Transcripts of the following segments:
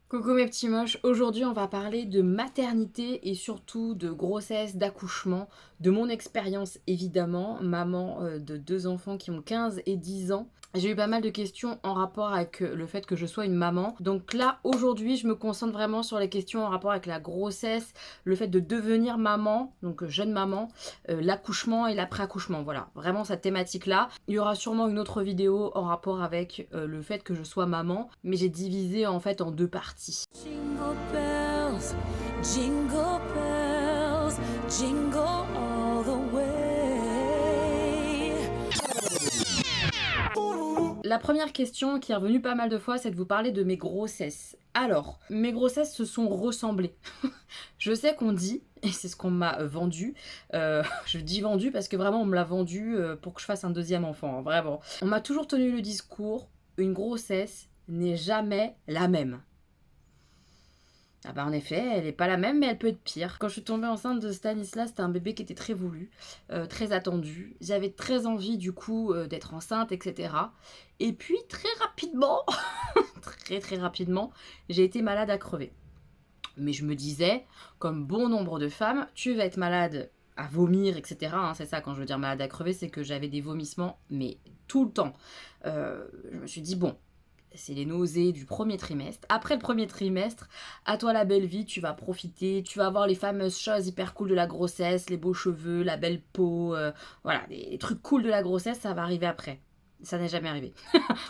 Coucou mes petits moches, aujourd'hui on va parler de maternité et surtout de grossesse, d'accouchement, de mon expérience évidemment, maman de deux enfants qui ont 15 et 10 ans. J'ai eu pas mal de questions en rapport avec le fait que je sois une maman. Donc là, aujourd'hui, je me concentre vraiment sur les questions en rapport avec la grossesse, le fait de devenir maman, donc jeune maman, l'accouchement et l'après-accouchement. Voilà, vraiment cette thématique-là. Il y aura sûrement une autre vidéo en rapport avec le fait que je sois maman, mais j'ai divisé en fait en deux parties. Jingle bells, jingle all the way. La première question qui est revenue pas mal de fois, c'est de vous parler de mes grossesses. Alors, mes grossesses se sont ressemblées. Je sais qu'on dit, et c'est ce qu'on m'a vendu, je dis vendu parce que vraiment on me l'a vendu pour que je fasse un deuxième enfant, hein, vraiment. On m'a toujours tenu le discours, une grossesse n'est jamais la même. Ah bah en effet, elle est pas la même, mais elle peut être pire. Quand je suis tombée enceinte de Stanislas, c'était un bébé qui était très voulu, très attendu. J'avais très envie du coup d'être enceinte, etc. Et puis très rapidement, très rapidement, j'ai été malade à crever. Mais je me disais, comme bon nombre de femmes, tu vas être malade à vomir, etc. Hein, c'est ça quand je veux dire malade à crever, c'est que j'avais des vomissements, mais tout le temps. Je me suis dit, bon, c'est les nausées du premier trimestre. Après le premier trimestre, à toi la belle vie, tu vas profiter, tu vas avoir les fameuses choses hyper cool de la grossesse, les beaux cheveux, la belle peau, voilà, les trucs cool de la grossesse, ça va arriver après. Ça n'est jamais arrivé.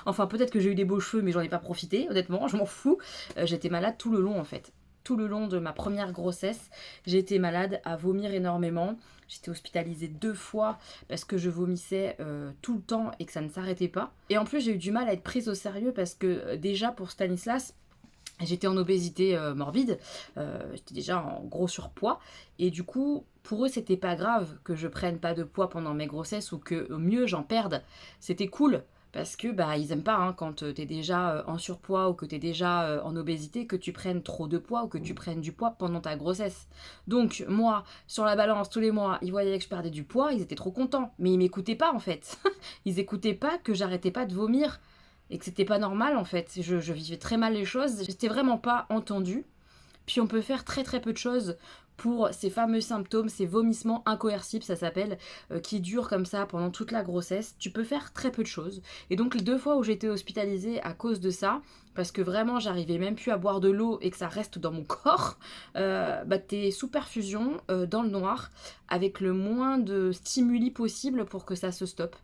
Enfin, peut-être que j'ai eu des beaux cheveux, mais j'en ai pas profité, honnêtement, je m'en fous. J'étais malade tout le long, en fait. Tout le long de ma première grossesse, j'ai été malade, à vomir énormément. J'étais hospitalisée 2 fois parce que je vomissais tout le temps et que ça ne s'arrêtait pas. Et en plus, j'ai eu du mal à être prise au sérieux parce que déjà pour Stanislas, j'étais en obésité morbide, j'étais déjà en gros surpoids, et du coup, pour eux, c'était pas grave que je prenne pas de poids pendant mes grossesses ou que au mieux j'en perde. C'était cool parce que bah ils aiment pas hein, quand t'es déjà en surpoids ou que t'es déjà en obésité que tu prennes trop de poids ou que tu prennes du poids pendant ta grossesse. Donc moi, sur la balance tous les mois, ils voyaient que je perdais du poids, ils étaient trop contents, mais ils m'écoutaient pas en fait. Ils écoutaient pas que j'arrêtais pas de vomir et que c'était pas normal en fait. Je vivais très mal les choses, j'étais vraiment pas entendue. Puis on peut faire très peu de choses pour ces fameux symptômes, ces vomissements incoercibles, ça s'appelle, qui durent comme ça pendant toute la grossesse. Tu peux faire très peu de choses. Et donc les 2 fois où j'étais hospitalisée à cause de ça, parce que vraiment j'arrivais même plus à boire de l'eau et que ça reste dans mon corps, bah t'es sous perfusion, dans le noir, avec le moins de stimuli possible pour que ça se stoppe.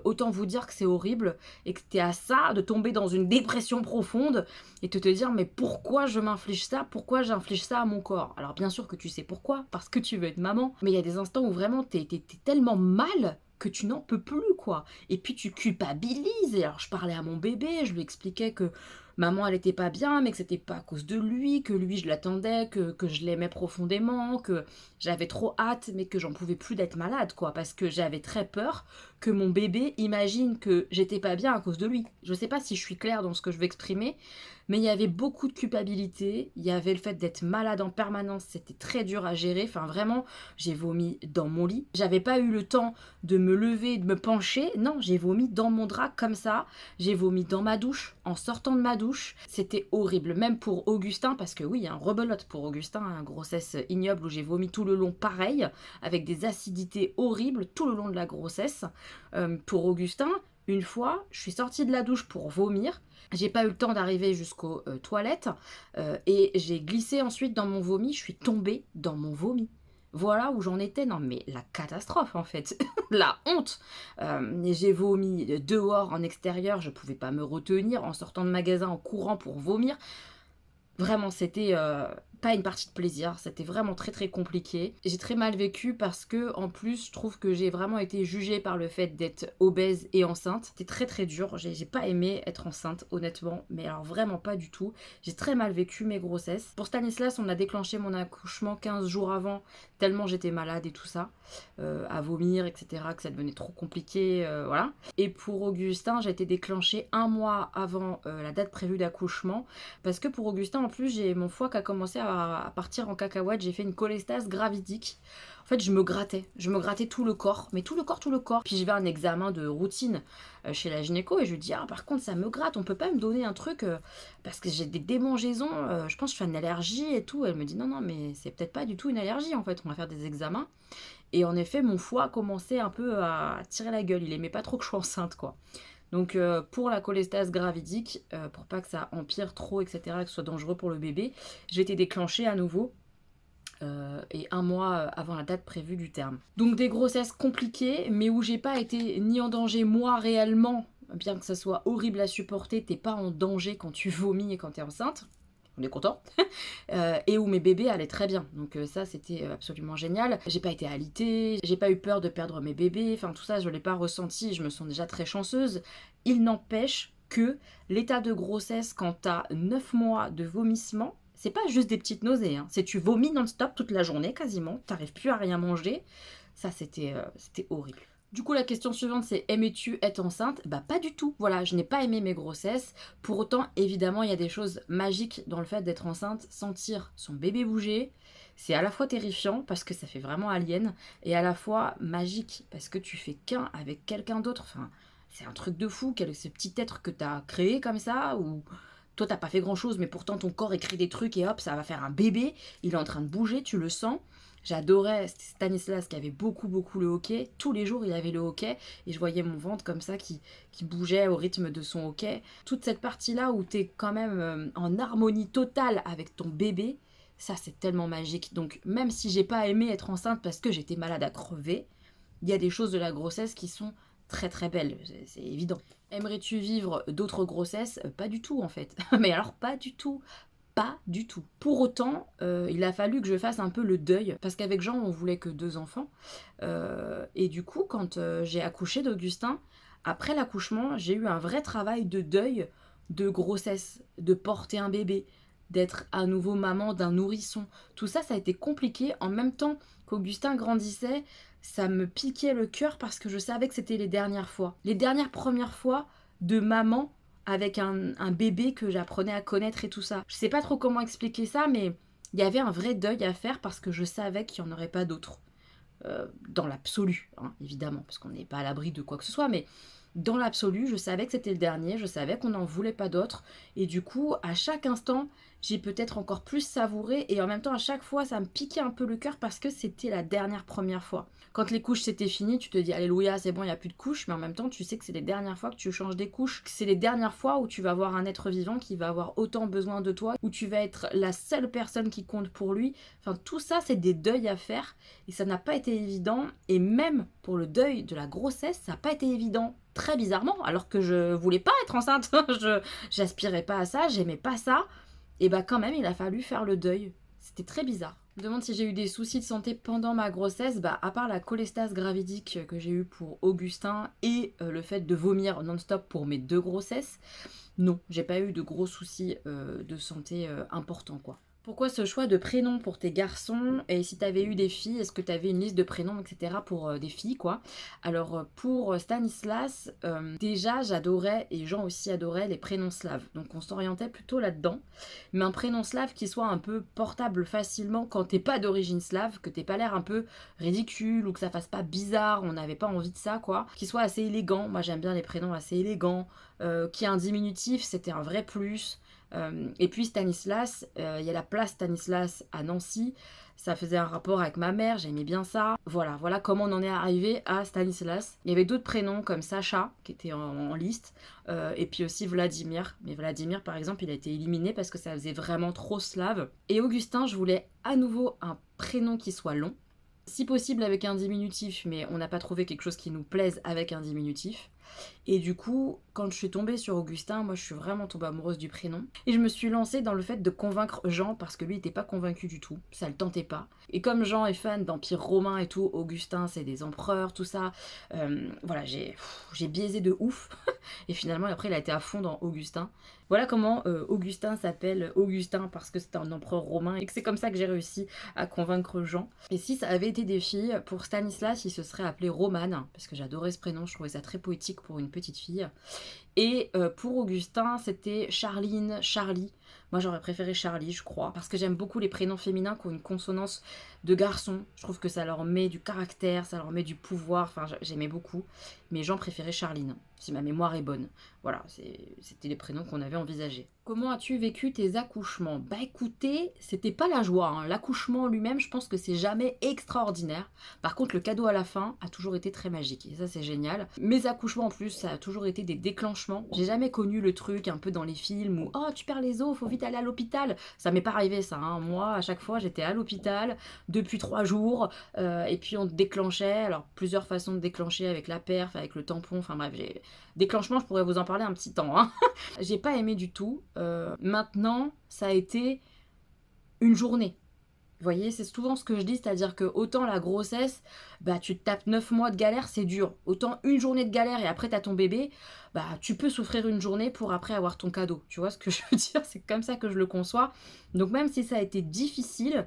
Autant vous dire que c'est horrible et que t'es à ça de tomber dans une dépression profonde et de te dire mais pourquoi je m'inflige ça, pourquoi j'inflige ça à mon corps. Alors bien sûr que tu sais pourquoi, parce que tu veux être maman, mais il y a des instants où vraiment t'es tellement mal que tu n'en peux plus quoi. Et puis tu culpabilises. Et alors je parlais à mon bébé, je lui expliquais que maman elle était pas bien, mais que c'était pas à cause de lui, que lui je l'attendais, que je l'aimais profondément, que j'avais trop hâte, mais que j'en pouvais plus d'être malade quoi, parce que j'avais très peur que mon bébé imagine que j'étais pas bien à cause de lui. Je sais pas si je suis claire dans ce que je veux exprimer, mais il y avait beaucoup de culpabilité, il y avait le fait d'être malade en permanence, c'était très dur à gérer, enfin vraiment, j'ai vomi dans mon lit. J'avais pas eu le temps de me lever, de me pencher, non, j'ai vomi dans mon drap comme ça, j'ai vomi dans ma douche, en sortant de ma douche, c'était horrible, même pour Augustin, parce que oui, un rebelote pour Augustin, une grossesse ignoble où j'ai vomi tout le long pareil, avec des acidités horribles tout le long de la grossesse. Pour Augustin, une fois, je suis sortie de la douche pour vomir. J'ai pas eu le temps d'arriver jusqu'aux toilettes et j'ai glissé ensuite dans mon vomi. Je suis tombée dans mon vomi. Voilà où j'en étais. Non mais la catastrophe en fait, la honte. J'ai vomi dehors, en extérieur. Je pouvais pas me retenir en sortant de magasin en courant pour vomir. Vraiment, c'était pas une partie de plaisir, c'était vraiment très compliqué. J'ai très mal vécu parce que, en plus, je trouve que j'ai vraiment été jugée par le fait d'être obèse et enceinte. C'était très dur, j'ai pas aimé être enceinte, honnêtement, mais alors vraiment pas du tout. J'ai très mal vécu mes grossesses. Pour Stanislas, on a déclenché mon accouchement 15 jours avant, tellement j'étais malade et tout ça, à vomir, etc., que ça devenait trop compliqué, voilà. Et pour Augustin, j'ai été déclenchée 1 mois avant la date prévue d'accouchement, parce que pour Augustin, en plus, j'ai mon foie qui a commencé à à partir en cacahuète. J'ai fait une cholestase gravidique. En fait, je me grattais tout le corps, mais tout le corps, tout le corps. Puis j'ai fait un examen de routine chez la gynéco et je lui dis ah par contre ça me gratte, on peut pas me donner un truc parce que j'ai des démangeaisons, je pense que je fais une allergie et tout. Elle me dit non non mais c'est peut-être pas du tout une allergie en fait, on va faire des examens. Et en effet mon foie commençait un peu à tirer la gueule, il aimait pas trop que je sois enceinte quoi. Donc pour la cholestase gravidique, pour pas que ça empire trop, etc., que ce soit dangereux pour le bébé, j'ai été déclenchée à nouveau. Et un mois avant la date prévue du terme. Donc des grossesses compliquées, mais où j'ai pas été ni en danger moi réellement, bien que ça soit horrible à supporter, t'es pas en danger quand tu vomis et quand t'es enceinte. On est content. Et où mes bébés allaient très bien. Donc ça, c'était absolument génial. J'ai pas été alitée, j'ai pas eu peur de perdre mes bébés. Enfin, tout ça, je l'ai pas ressenti. Je me sens déjà très chanceuse. Il n'empêche que l'état de grossesse, quand t'as 9 mois de vomissement, c'est pas juste des petites nausées. Hein. C'est tu vomis non-stop toute la journée, quasiment. T'arrives plus à rien manger. Ça, c'était horrible. Du coup, la question suivante, c'est aimais-tu être enceinte? Bah pas du tout. Voilà, je n'ai pas aimé mes grossesses. Pour autant, évidemment, il y a des choses magiques dans le fait d'être enceinte, sentir son bébé bouger. C'est à la fois terrifiant parce que ça fait vraiment alien et à la fois magique parce que tu fais qu'un avec quelqu'un d'autre. Enfin, c'est un truc de fou, ce petit être que t'as créé comme ça ou toi t'as pas fait grand chose mais pourtant ton corps écrit des trucs et hop, ça va faire un bébé. Il est en train de bouger, tu le sens. J'adorais Stanislas qui avait beaucoup le hockey. Tous les jours, il avait le hockey et je voyais mon ventre comme ça qui bougeait au rythme de son hockey. Toute cette partie-là où tu es quand même en harmonie totale avec ton bébé, ça c'est tellement magique. Donc même si j'ai pas aimé être enceinte parce que j'étais malade à crever, il y a des choses de la grossesse qui sont très belles, c'est évident. Aimerais-tu vivre d'autres grossesses? Pas du tout en fait. Mais alors pas du tout. Pas du tout. Pour autant, il a fallu que je fasse un peu le deuil, parce qu'avec Jean, on voulait que 2 enfants. Et du coup, quand j'ai accouché d'Augustin, après l'accouchement, j'ai eu un vrai travail de deuil de grossesse, de porter un bébé, d'être à nouveau maman d'un nourrisson. Tout ça, ça a été compliqué. En même temps qu'Augustin grandissait, ça me piquait le cœur parce que je savais que c'était les dernières fois. Les dernières premières fois de maman avec un bébé que j'apprenais à connaître et tout ça. Je sais pas trop comment expliquer ça, mais il y avait un vrai deuil à faire parce que je savais qu'il n'y en aurait pas d'autres. Dans l'absolu, hein, évidemment, parce qu'on n'est pas à l'abri de quoi que ce soit, mais dans l'absolu, je savais que c'était le dernier, je savais qu'on n'en voulait pas d'autres, et du coup, à chaque instant, j'ai peut-être encore plus savouré, et en même temps, à chaque fois, ça me piquait un peu le cœur parce que c'était la dernière première fois. Quand les couches c'était fini, tu te dis alléluia, c'est bon, il n'y a plus de couches, mais en même temps, tu sais que c'est les dernières fois que tu changes des couches, que c'est les dernières fois où tu vas avoir un être vivant qui va avoir autant besoin de toi, où tu vas être la seule personne qui compte pour lui. Enfin, tout ça, c'est des deuils à faire, et ça n'a pas été évident, et même pour le deuil de la grossesse, ça n'a pas été évident. Très bizarrement, alors que je voulais pas être enceinte, j'aspirais pas à ça, j'aimais pas ça, et bah quand même il a fallu faire le deuil. C'était très bizarre. Je me demande si j'ai eu des soucis de santé pendant ma grossesse, bah à part la cholestase gravidique que j'ai eue pour Augustin et le fait de vomir non-stop pour mes 2 grossesses, non, j'ai pas eu de gros soucis de santé importants quoi. Pourquoi ce choix de prénom pour tes garçons? Et si tu avais eu des filles, est-ce que tu avais une liste de prénoms, etc. pour des filles, quoi? Alors, pour Stanislas, déjà, j'adorais, et Jean aussi adorait, les prénoms slaves. Donc, on s'orientait plutôt là-dedans. Mais un prénom slave qui soit un peu portable facilement quand t'es pas d'origine slave, que t'aies pas l'air un peu ridicule ou que ça fasse pas bizarre, on n'avait pas envie de ça, quoi. Qui soit assez élégant. Moi, j'aime bien les prénoms assez élégants. Qui a un diminutif, c'était un vrai plus. Et puis Stanislas, il y a la place Stanislas à Nancy, ça faisait un rapport avec ma mère, j'aimais bien ça. Voilà comment on en est arrivé à Stanislas. Il y avait d'autres prénoms comme Sacha qui était en liste, et puis aussi Vladimir. Mais Vladimir par exemple, il a été éliminé parce que ça faisait vraiment trop slave. Et Augustin, je voulais à nouveau un prénom qui soit long, si possible avec un diminutif, mais on n'a pas trouvé quelque chose qui nous plaise avec un diminutif. Et du coup, quand je suis tombée sur Augustin, moi je suis vraiment tombée amoureuse du prénom. Et je me suis lancée dans le fait de convaincre Jean parce que lui n'était pas convaincu du tout, ça le tentait pas. Et comme Jean est fan d'Empire romain et tout, Augustin c'est des empereurs, tout ça. Voilà, j'ai biaisé de ouf. Et finalement après il a été à fond dans Augustin. Voilà comment Augustin s'appelle Augustin parce que c'est un empereur romain et que c'est comme ça que j'ai réussi à convaincre Jean. Et si ça avait été des filles, pour Stanislas il se serait appelé Romane parce que j'adorais ce prénom, je trouvais ça très poétique pour une petite fille. Et pour Augustin, c'était Charline, Charlie. Moi j'aurais préféré Charlie, je crois, parce que j'aime beaucoup les prénoms féminins qui ont une consonance de garçon. Je trouve que ça leur met du caractère, ça leur met du pouvoir, enfin j'aimais beaucoup. Mais j'en préférais Charline, si ma mémoire est bonne. Voilà, c'était les prénoms qu'on avait envisagés. Comment as-tu vécu tes accouchements? Bah écoutez, c'était pas la joie, hein. L'accouchement lui-même, je pense que c'est jamais extraordinaire. Par contre, le cadeau à la fin a toujours été très magique, et ça c'est génial. Mes accouchements en plus, ça a toujours été des déclenchements. J'ai jamais connu le truc un peu dans les films où oh tu perds les os, faut vite aller à l'hôpital. Ça m'est pas arrivé ça, hein. Moi à chaque fois j'étais à l'hôpital depuis 3 jours, et puis on déclenchait, alors plusieurs façons de déclencher avec la perf, avec le tampon, enfin bref, déclenchement je pourrais vous en parler un petit temps, hein. J'ai pas aimé du tout. Maintenant, ça a été une journée. Vous voyez, c'est souvent ce que je dis, c'est-à-dire que autant la grossesse, bah tu te tapes 9 mois de galère, c'est dur. Autant une journée de galère et après t'as ton bébé, bah tu peux souffrir une journée pour après avoir ton cadeau. Tu vois ce que je veux dire? C'est comme ça que je le conçois. Donc même si ça a été difficile,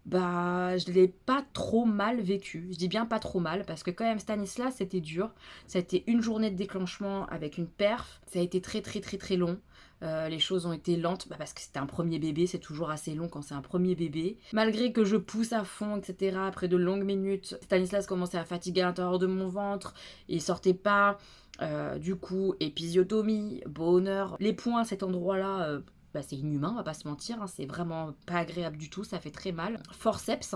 bah, je l'ai pas trop mal vécu. Je dis bien pas trop mal, parce que quand même Stanislas, c'était dur. Ça a été une journée de déclenchement avec une perf. Ça a été très très très très long. Les choses ont été lentes, bah, parce que c'était un premier bébé, c'est toujours assez long quand c'est un premier bébé. Malgré que je pousse à fond, etc., après de longues minutes, Stanislas commençait à fatiguer à l'intérieur de mon ventre, il sortait pas. Du coup, épisiotomie, bonheur. Les points à cet endroit-là, bah, c'est inhumain, on va pas se mentir, hein, c'est vraiment pas agréable du tout, ça fait très mal. Forceps,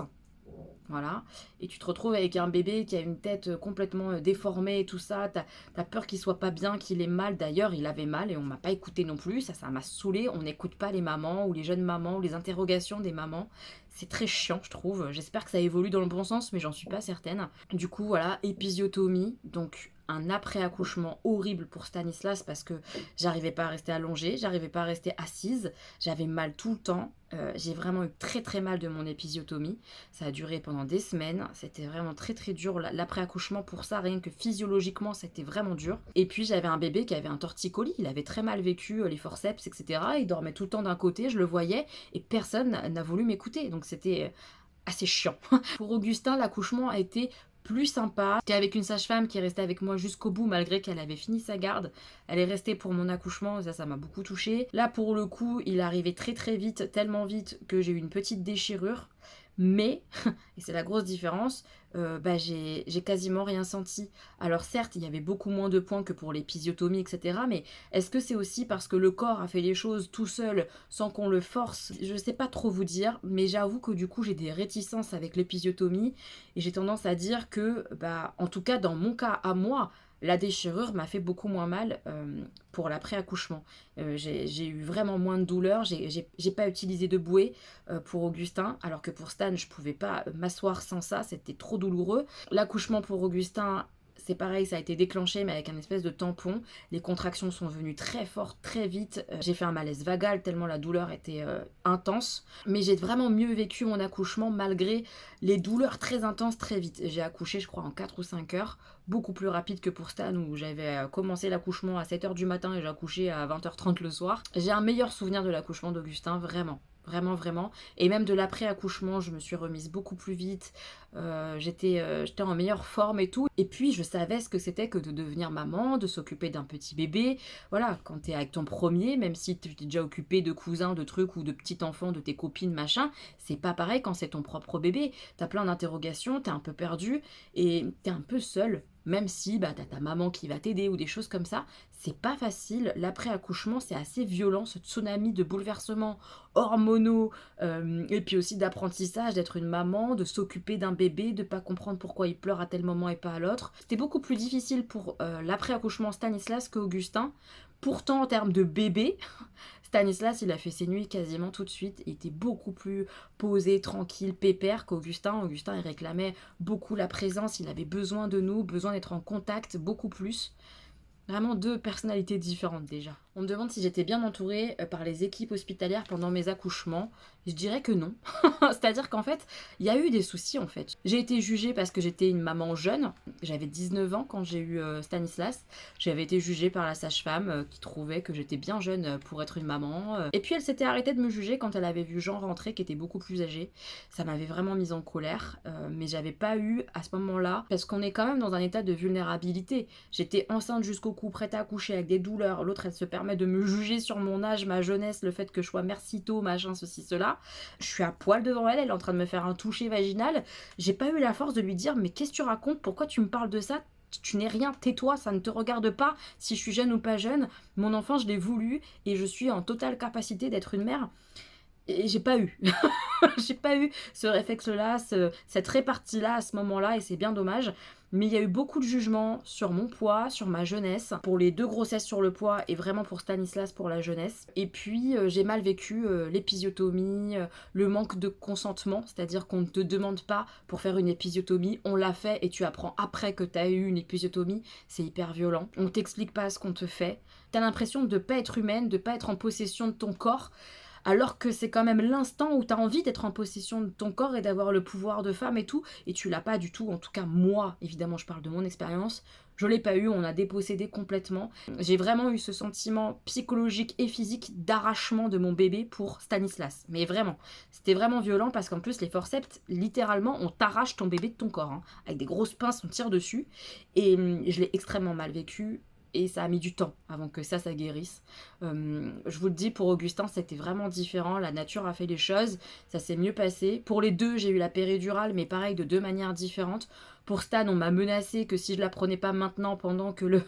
voilà, et tu te retrouves avec un bébé qui a une tête complètement déformée et tout ça, t'as peur qu'il soit pas bien, qu'il ait mal. D'ailleurs il avait mal et on m'a pas écouté non plus, ça m'a saoulé. On n'écoute pas les mamans ou les jeunes mamans ou les interrogations des mamans, c'est très chiant je trouve. J'espère que ça évolue dans le bon sens mais j'en suis pas certaine. Du coup voilà, épisiotomie, donc un après-accouchement horrible pour Stanislas parce que j'arrivais pas à rester allongée, j'arrivais pas à rester assise, j'avais mal tout le temps. J'ai vraiment eu très très mal de mon épisiotomie. Ça a duré pendant des semaines. C'était vraiment très très dur. L'après-accouchement pour ça, rien que physiologiquement, c'était vraiment dur. Et puis j'avais un bébé qui avait un torticolis. Il avait très mal vécu les forceps, etc. Il dormait tout le temps d'un côté, je le voyais, et personne n'a voulu m'écouter. Donc c'était assez chiant. Pour Augustin, l'accouchement a été plus sympa. J'étais avec une sage-femme qui est restée avec moi jusqu'au bout malgré qu'elle avait fini sa garde. Elle est restée pour mon accouchement, ça m'a beaucoup touchée. Là pour le coup, il arrivait très très vite, tellement vite que j'ai eu une petite déchirure. Mais, et c'est la grosse différence, bah j'ai quasiment rien senti. Alors certes, il y avait beaucoup moins de points que pour l'épisiotomie, etc. Mais est-ce que c'est aussi parce que le corps a fait les choses tout seul, sans qu'on le force? Je sais pas trop vous dire, mais j'avoue que du coup j'ai des réticences avec l'épisiotomie. Et j'ai tendance à dire que, bah, en tout cas dans mon cas à moi, la déchirure m'a fait beaucoup moins mal pour l'après-accouchement. J'ai eu vraiment moins de douleur, j'ai pas utilisé de bouée pour Augustin, alors que pour Stan, je pouvais pas m'asseoir sans ça, c'était trop douloureux. L'accouchement pour Augustin, c'est pareil, ça a été déclenché, mais avec un espèce de tampon. Les contractions sont venues très fortes, très vite. J'ai fait un malaise vagal tellement la douleur était intense. Mais j'ai vraiment mieux vécu mon accouchement malgré les douleurs très intenses très vite. J'ai accouché, je crois, en 4 ou 5 heures. Beaucoup plus rapide que pour Stan, où j'avais commencé l'accouchement à 7h du matin et j'ai accouché à 20h30 le soir. J'ai un meilleur souvenir de l'accouchement d'Augustin, vraiment. Vraiment, vraiment. Et même de l'après-accouchement, je me suis remise beaucoup plus vite. J'étais en meilleure forme et tout. Et puis, je savais ce que c'était que de devenir maman, de s'occuper d'un petit bébé. Voilà, quand t'es avec ton premier, même si tu t'es déjà occupé de cousins, de trucs ou de petits enfants, de tes copines, machin, c'est pas pareil quand c'est ton propre bébé. T'as plein d'interrogations, t'es un peu perdu et t'es un peu seule. Même si bah, t'as ta maman qui va t'aider ou des choses comme ça, c'est pas facile. L'après-accouchement, c'est assez violent, ce tsunami de bouleversements hormonaux, et puis aussi d'apprentissage, d'être une maman, de s'occuper d'un bébé, de pas comprendre pourquoi il pleure à tel moment et pas à l'autre. C'était beaucoup plus difficile pour l'après-accouchement Stanislas qu'Augustin. Pourtant, en termes de bébé, Stanislas, il a fait ses nuits quasiment tout de suite. Il était beaucoup plus posé, tranquille, pépère qu'Augustin. Augustin, il réclamait beaucoup la présence. Il avait besoin de nous, besoin d'être en contact beaucoup plus. Vraiment deux personnalités différentes déjà. On me demande si j'étais bien entourée par les équipes hospitalières pendant mes accouchements. Je dirais que non. C'est-à-dire qu'en fait, il y a eu des soucis en fait. J'ai été jugée parce que j'étais une maman jeune. J'avais 19 ans quand j'ai eu Stanislas. J'avais été jugée par la sage-femme qui trouvait que j'étais bien jeune pour être une maman. Et puis elle s'était arrêtée de me juger quand elle avait vu Jean rentrer qui était beaucoup plus âgé. Ça m'avait vraiment mise en colère. Mais j'avais pas eu à ce moment-là, parce qu'on est quand même dans un état de vulnérabilité. J'étais enceinte jusqu'au cou, prête à accoucher avec des douleurs. L'autre, elle se permet permet de me juger sur mon âge, ma jeunesse, le fait que je sois mère si tôt, machin, ceci, cela. Je suis à poil devant elle, elle est en train de me faire un toucher vaginal. J'ai pas eu la force de lui dire, mais qu'est-ce que tu racontes? Pourquoi tu me parles de ça? Tu n'es rien, tais-toi, ça ne te regarde pas si je suis jeune ou pas jeune. Mon enfant, je l'ai voulu et je suis en totale capacité d'être une mère. Et j'ai pas eu. J'ai pas eu ce réflexe-là, cette répartie-là à ce moment-là, et c'est bien dommage. Mais il y a eu beaucoup de jugements sur mon poids, sur ma jeunesse, pour les 2 grossesses sur le poids et vraiment pour Stanislas pour la jeunesse. Et puis j'ai mal vécu l'épisiotomie, le manque de consentement, c'est-à-dire qu'on ne te demande pas pour faire une épisiotomie, on l'a fait et tu apprends après que tu as eu une épisiotomie, c'est hyper violent. On t'explique pas ce qu'on te fait. T'as l'impression de pas être humaine, de pas être en possession de ton corps. Alors que c'est quand même l'instant où tu as envie d'être en possession de ton corps et d'avoir le pouvoir de femme et tout, et tu l'as pas du tout, en tout cas moi, évidemment je parle de mon expérience, je l'ai pas eu, on a dépossédé complètement. J'ai vraiment eu ce sentiment psychologique et physique d'arrachement de mon bébé pour Stanislas, mais vraiment, c'était vraiment violent parce qu'en plus les forceps, littéralement, on t'arrache ton bébé de ton corps, hein. Avec des grosses pinces, on tire dessus, et je l'ai extrêmement mal vécu. Et ça a mis du temps avant que ça guérisse. Je vous le dis, pour Augustin, c'était vraiment différent. La nature a fait les choses. Ça s'est mieux passé. Pour les 2, j'ai eu la péridurale, mais pareil, de 2 manières différentes. Pour Stan, on m'a menacé que si je la prenais pas maintenant, pendant que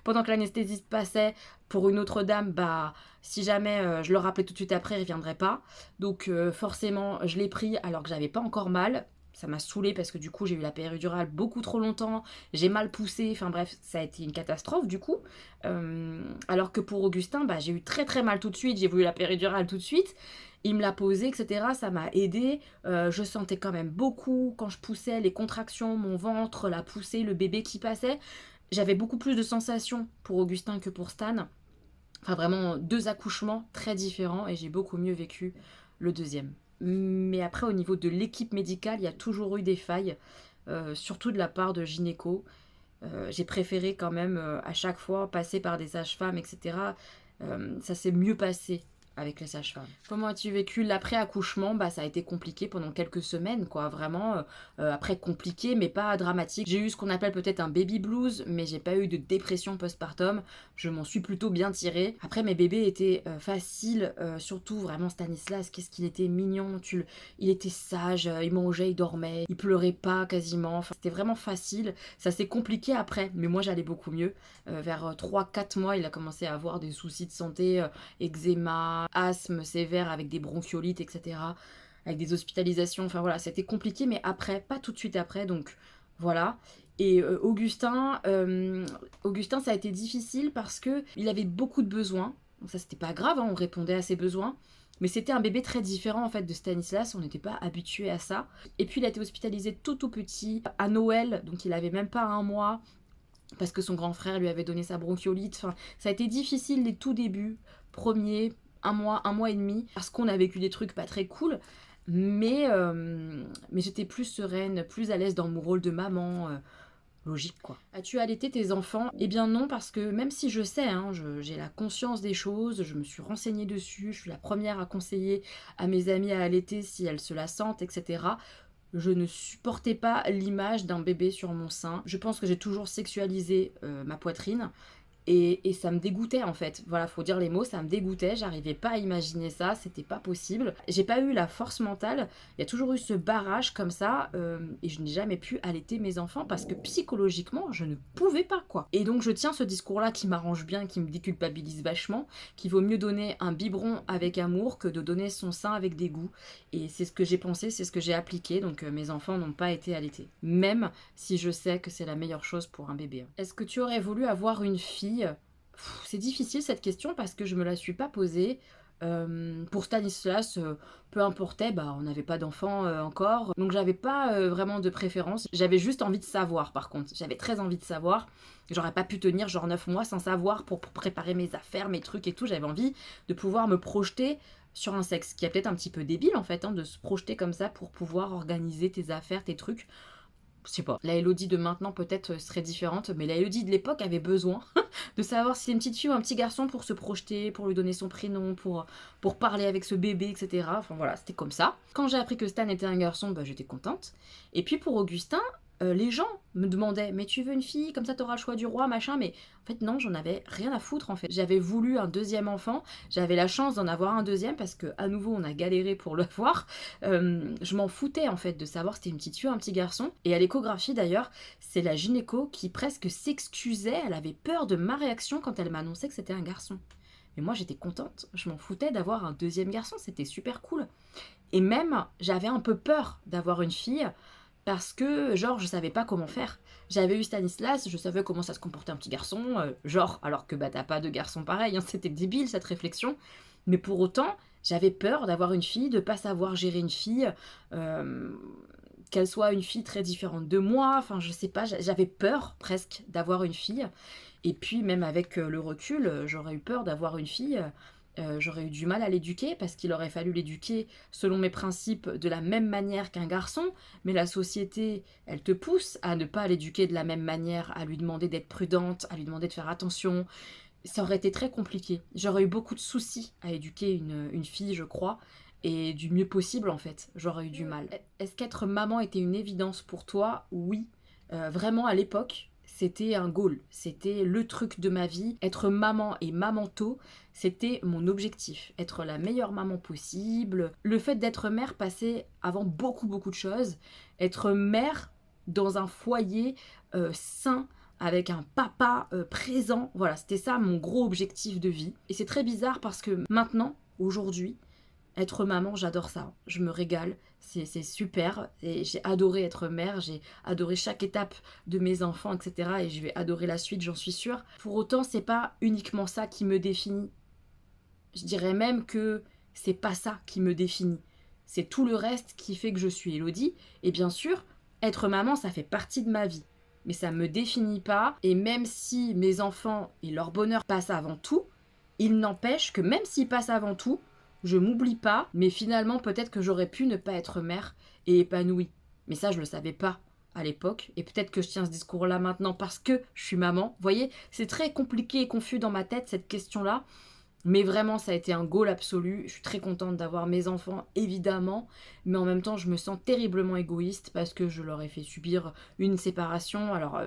pendant que l'anesthésiste passait, pour une autre dame, bah, si jamais je le rappelais tout de suite après, il ne reviendrait pas. Donc forcément, je l'ai pris alors que j'avais pas encore mal. Ça m'a saoulée parce que du coup j'ai eu la péridurale beaucoup trop longtemps, j'ai mal poussé, enfin bref, ça a été une catastrophe du coup. Alors que pour Augustin, bah, j'ai eu très très mal tout de suite, j'ai voulu la péridurale tout de suite, il me l'a posée, etc. Ça m'a aidé. Je sentais quand même beaucoup quand je poussais, les contractions, mon ventre, la poussée, le bébé qui passait. J'avais beaucoup plus de sensations pour Augustin que pour Stan. Enfin vraiment 2 accouchements très différents et j'ai beaucoup mieux vécu le deuxième. Mais après, au niveau de l'équipe médicale, il y a toujours eu des failles, surtout de la part de gynéco. J'ai préféré quand même à chaque fois passer par des sages-femmes, etc. Ça s'est mieux passé avec les sages-femmes. Comment as-tu vécu l'après-accouchement? Bah, ça a été compliqué pendant quelques semaines, quoi. Vraiment, après compliqué, mais pas dramatique. J'ai eu ce qu'on appelle peut-être un baby blues, mais j'ai pas eu de dépression postpartum. Je m'en suis plutôt bien tirée. Après, mes bébés étaient faciles, surtout vraiment Stanislas. Qu'est-ce qu'il était mignon. Il était sage, il mangeait, il dormait, il pleurait pas quasiment. Enfin, c'était vraiment facile. Ça s'est compliqué après, mais moi j'allais beaucoup mieux. Vers 3-4 mois, il a commencé à avoir des soucis de santé, eczéma, asthme sévère avec des bronchiolites, etc. Avec des hospitalisations, enfin voilà, c'était compliqué, mais après, pas tout de suite après, donc voilà. Et Augustin, ça a été difficile parce que il avait beaucoup de besoins. Donc ça, c'était pas grave, hein, on répondait à ses besoins. Mais c'était un bébé très différent en fait de Stanislas, on n'était pas habitué à ça. Et puis il a été hospitalisé tout petit, à Noël, donc il avait même pas 1 mois, parce que son grand frère lui avait donné sa bronchiolite. Enfin, ça a été difficile les tout débuts, premier, 1 mois et demi, parce qu'on a vécu des trucs pas très cool. Mais j'étais plus sereine, plus à l'aise dans mon rôle de maman. Logique quoi. As-tu allaité tes enfants? Eh bien non, parce que même si je sais, hein, j'ai la conscience des choses, je me suis renseignée dessus, je suis la première à conseiller à mes amies à allaiter si elles se la sentent, etc. Je ne supportais pas l'image d'un bébé sur mon sein. Je pense que j'ai toujours sexualisé ma poitrine. Et ça me dégoûtait en fait. Voilà, faut dire les mots, ça me dégoûtait. J'arrivais pas à imaginer ça, c'était pas possible. J'ai pas eu la force mentale. Il y a toujours eu ce barrage comme ça. Et je n'ai jamais pu allaiter mes enfants parce que psychologiquement, je ne pouvais pas quoi. Et donc je tiens ce discours-là qui m'arrange bien, qui me déculpabilise vachement, qu'il vaut mieux donner un biberon avec amour que de donner son sein avec dégoût. Et c'est ce que j'ai pensé, c'est ce que j'ai appliqué. Donc mes enfants n'ont pas été allaités. Même si je sais que c'est la meilleure chose pour un bébé. Est-ce que tu aurais voulu avoir une fille? C'est difficile cette question parce que je me la suis pas posée. Pour Stanislas, peu importait, bah, on n'avait pas d'enfant encore, donc j'avais pas vraiment de préférence. J'avais juste envie de savoir par contre, j'avais très envie de savoir. J'aurais pas pu tenir genre 9 mois sans savoir pour préparer mes affaires, mes trucs et tout. J'avais envie de pouvoir me projeter sur un sexe, qui est peut-être un petit peu débile en fait, hein, de se projeter comme ça pour pouvoir organiser tes affaires, tes trucs. Je sais pas, la Elodie de maintenant peut-être serait différente, mais la Elodie de l'époque avait besoin de savoir si c'est une petite fille ou un petit garçon pour se projeter, pour lui donner son prénom, pour parler avec ce bébé, etc. Enfin voilà, c'était comme ça. Quand j'ai appris que Stan était un garçon, bah, j'étais contente. Et puis pour Augustin, les gens me demandaient: «Mais tu veux une fille? Comme ça, tu auras le choix du roi, machin». Mais en fait, non, j'en avais rien à foutre, en fait. J'avais voulu un deuxième enfant, j'avais la chance d'en avoir un deuxième parce qu'à nouveau, on a galéré pour le voir. Je m'en foutais, en fait, de savoir si c'était une petite fille ou un petit garçon. Et à l'échographie, d'ailleurs, c'est la gynéco qui presque s'excusait. Elle avait peur de ma réaction quand elle m'annonçait que c'était un garçon. Mais moi, j'étais contente. Je m'en foutais d'avoir un deuxième garçon. C'était super cool. Et même, j'avais un peu peur d'avoir une fille parce que, genre, je savais pas comment faire. J'avais eu Stanislas, je savais comment ça se comportait un petit garçon, genre, alors que bah t'as pas de garçon pareil, hein, c'était débile cette réflexion. Mais pour autant, j'avais peur d'avoir une fille, de pas savoir gérer une fille, euh, qu'elle soit une fille très différente de moi, enfin je sais pas, j'avais peur presque d'avoir une fille. Et puis même avec le recul, j'aurais eu peur d'avoir une fille. J'aurais eu du mal à l'éduquer parce qu'il aurait fallu l'éduquer selon mes principes de la même manière qu'un garçon, mais la société, elle te pousse à ne pas l'éduquer de la même manière, à lui demander d'être prudente, à lui demander de faire attention. Ça aurait été très compliqué. J'aurais eu beaucoup de soucis à éduquer une fille, je crois, et du mieux possible en fait. J'aurais eu du mal. Est-ce qu'être maman était une évidence pour toi? Oui. Vraiment à l'époque, c'était un goal. C'était le truc de ma vie. Être maman et maman tôt, c'était mon objectif. Être la meilleure maman possible. Le fait d'être mère passait avant beaucoup beaucoup de choses. Être mère dans un foyer sain, avec un papa présent. Voilà, c'était ça mon gros objectif de vie. Et c'est très bizarre parce que maintenant, aujourd'hui, être maman, j'adore ça. Je me régale, c'est super. Et j'ai adoré être mère, j'ai adoré chaque étape de mes enfants, etc. Et je vais adorer la suite, j'en suis sûre. Pour autant, c'est pas uniquement ça qui me définit. Je dirais même que c'est pas ça qui me définit. C'est tout le reste qui fait que je suis Elodie. Et bien sûr, être maman, ça fait partie de ma vie. Mais ça me définit pas. Et même si mes enfants et leur bonheur passent avant tout, il n'empêche que même s'ils passent avant tout, je m'oublie pas. Mais finalement, peut-être que j'aurais pu ne pas être mère et épanouie. Mais ça, je le savais pas à l'époque. Et peut-être que je tiens ce discours-là maintenant parce que je suis maman. Vous voyez, c'est très compliqué et confus dans ma tête, cette question-là. Mais vraiment, ça a été un goal absolu. Je suis très contente d'avoir mes enfants, évidemment. Mais en même temps, je me sens terriblement égoïste parce que je leur ai fait subir une séparation. Alors,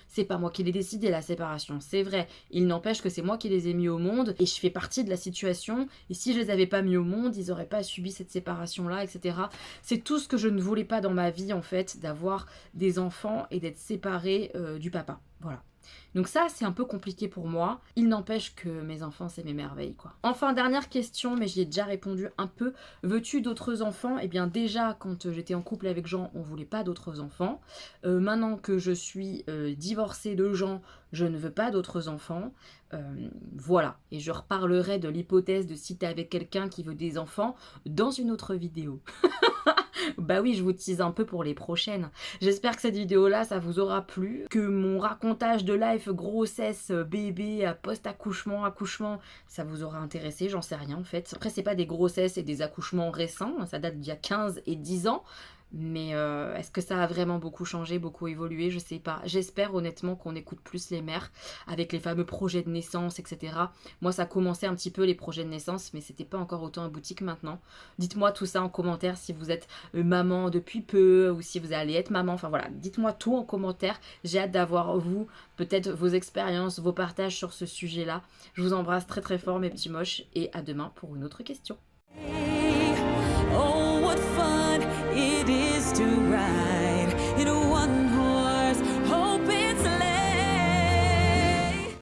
c'est pas moi qui l'ai décidé, la séparation, c'est vrai. Il n'empêche que c'est moi qui les ai mis au monde et je fais partie de la situation. Et si je les avais pas mis au monde, ils auraient pas subi cette séparation-là, etc. C'est tout ce que je ne voulais pas dans ma vie, en fait, d'avoir des enfants et d'être séparée du papa. Voilà. Donc ça, c'est un peu compliqué pour moi. Il n'empêche que mes enfants, c'est mes merveilles, quoi. Enfin, dernière question, mais j'y ai déjà répondu un peu. Veux-tu d'autres enfants? Eh bien, déjà, quand j'étais en couple avec Jean, on voulait pas d'autres enfants. Maintenant que je suis divorcée de Jean, je ne veux pas d'autres enfants. Voilà. Et je reparlerai de l'hypothèse de si t'es avec quelqu'un qui veut des enfants dans une autre vidéo. Bah oui, je vous tease un peu pour les prochaines. J'espère que cette vidéo-là, ça vous aura plu, que mon racontage de life, grossesse, bébé, post-accouchement, accouchement, ça vous aura intéressé, j'en sais rien en fait. Après, c'est pas des grossesses et des accouchements récents, ça date d'il y a 15 et 10 ans, mais est-ce que ça a vraiment beaucoup changé, beaucoup évolué? Je sais pas. J'espère honnêtement qu'on écoute plus les mères avec les fameux projets de naissance, etc. Moi, ça commençait un petit peu les projets de naissance, mais c'était pas encore autant abouti que maintenant. Dites-moi tout ça en commentaire si vous êtes maman depuis peu ou si vous allez être maman. Enfin voilà, dites-moi tout en commentaire. J'ai hâte d'avoir vous, peut-être vos expériences, vos partages sur ce sujet-là. Je vous embrasse très très fort mes petits moches et à demain pour une autre question.